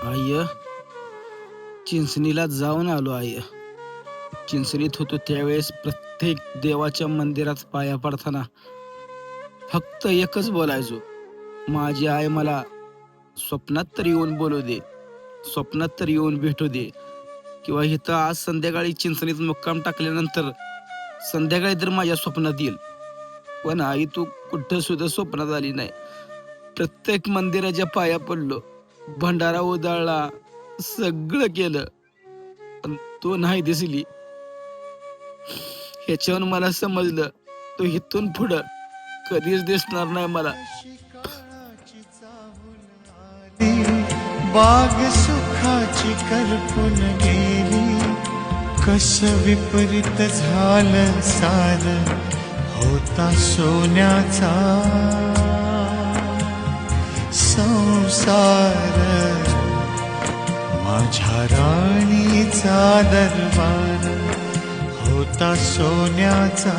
I, चिंचणीला जाऊन आलो I. चिंचणीत होतो त्यावेळेस प्रत्येक देवाच्या मंदिरात पाया पडताना फक्त एकच बोलायचो, माझी आई मला स्वप्नात तर येऊन बोलू दे, स्वप्नात तर येऊन भेटू दे. किंवा इथं आज संध्याकाळी चिंचणीत मुक्काम टाकल्यानंतर संध्याकाळी तर माझ्या स्वप्नात येईल. पण आई तू कुठं सुद्धा स्वप्नात आली नाही. प्रत्येक मंदिराच्या पाया पडलो, भंडारा उधळला, सगळं केलं, पण तू नाही दिसली. ह्याच्यावर मला समजलं तो इथून पुढं कधीच दिसणार नाही मला. बाग सुखाची करपून गेली, कस विपरीत झालं सार, होता सोन्याचा संसार, माझ्या राणीचा दरबार, होता सोन्याचा.